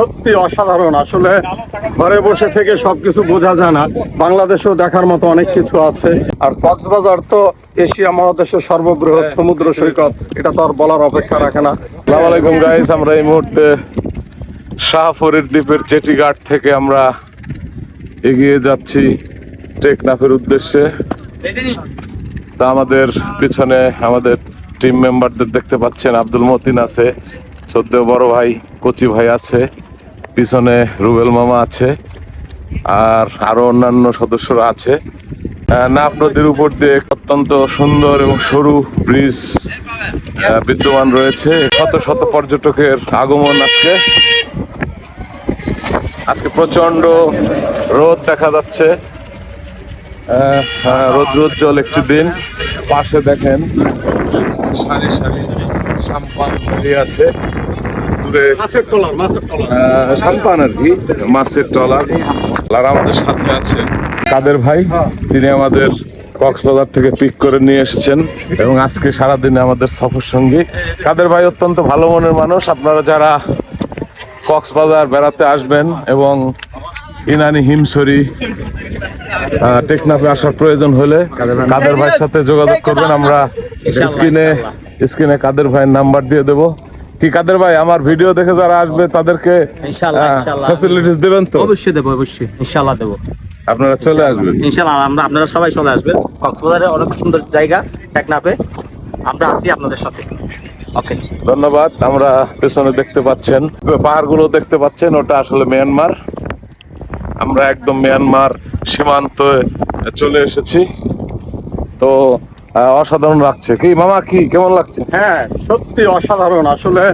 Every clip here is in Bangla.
সত্যি অসাধারণ। আসলে ঘরে বসে থেকে সবকিছু বোঝা যায় না, বাংলাদেশেও দেখার মতো অনেক কিছু আছে। আর কক্সবাজার তো এশিয়া মহাদেশের সর্ববৃহৎ সমুদ্র সৈকত, এটা তো আর বলার অপেক্ষা রাখে না। আসসালামু আলাইকুম গাইস, আমরা এই মুহূর্তে শাহফরির দ্বীপের জেটিঘাট থেকে আমরা এগিয়ে যাচ্ছি টেকনাফের উদ্দেশ্যে। তা আমাদের পিছনে আমাদের টিম মেম্বারদের দেখতে পাচ্ছেন। আব্দুল মতিন আছে, শ্রদ্ধেয় বড় ভাই কচি ভাই আছে, পিছনে রুবেল মামা আছে, আর আরো অন্যান্য সদস্যরা আছে। নাফ নদীর উপর দিয়ে অত্যন্ত সুন্দর এবং সরু ব্রিজ বিদ্যমান রয়েছে। শত শত পর্যটকের আগমন আজকে প্রচন্ড রোদ দেখা যাচ্ছে, রৌদ্রোজ্জ্বল একটি দিন। পাশে দেখেন সারি সারি সাম্পান দাঁড়িয়ে আছে, দূরে সাম্পান আর কি, মাছের ট্রলার। আর আমাদের সাথে আছে কাদের ভাই, তিনি আমাদের কক্সবাজার থেকে পিক করে নিয়ে এসেছেন এবং আজকে সারাদিনে আমাদের সফর সঙ্গী। কাদের ভাই অত্যন্ত ভালো মনের মানুষ। আপনারা যারা কক্সবাজার বেড়াতে আসবেন এবং ইনানি হিমছড়ি টেকনাফে আসার প্রয়োজন হলে কাদের ভাইয়ের সাথে যোগাযোগ করবেন। আমরা স্ক্রিনে কাদের ভাইয়ের নাম্বার দিয়ে দেবো। কি কাদের ভাই, আমার ভিডিও দেখে যারা আসবে তাদেরকে ফ্যাসিলিটিস দেবেন তো? অবশ্যই দেবো, অবশ্যই ইনশাআল্লাহ দেবো। আপনারা চলে আসবেন ইনশাআল্লাহ, আপনারা সবাই চলে আসবেন। কক্সবাজারে অনেক সুন্দর জায়গা, টেকনাফে আমরা আছি আপনাদের সাথে। ওকে, ধন্যবাদ। আমরা পেছনে দেখতে পাচ্ছেন পাহাড়গুলো দেখতে পাচ্ছেন, ওটা আসলে মিয়ানমার। আমরা একদম মিয়ানমার সীমান্তে চলে এসেছি। তো অসাধারণ লাগছে। কি মামা, কি কেমন লাগছে? হ্যাঁ, সত্যি অসাধারণ। আসলে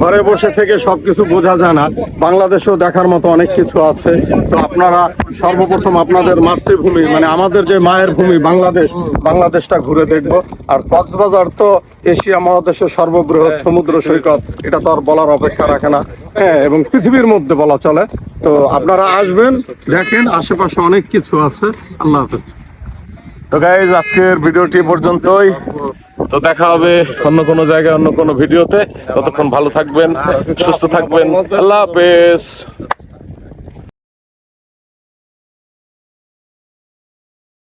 ঘরে বসে থেকে সবকিছু বোঝা যায় না, বাংলাদেশেও দেখার মতো অনেক কিছু আছে। তো আপনারা সর্বপ্রথম আপনাদের মাতৃভূমি, মানে আমাদের যে মায়ের ভূমি বাংলাদেশটা ঘুরে দেখবো। আর কক্সবাজার তো এশিয়া মহাদেশের সর্ববৃহৎ সমুদ্র সৈকত, এটা তো আর বলার অপেক্ষা রাখে না। হ্যাঁ, এবং পৃথিবীর মধ্যে বলা চলে। তো আপনারা আসবেন, দেখেন আশেপাশে অনেক কিছু আছে। আল্লাহ হাফেজ। তো গাইজ, আজকের ভিডিওটি পর্যন্তই। তো দেখা হবে অন্য কোনো জায়গায় অন্য কোনো ভিডিওতে। ততক্ষণ ভালো থাকবেন, সুস্থ থাকবেন। আল্লাহ হাফেজ।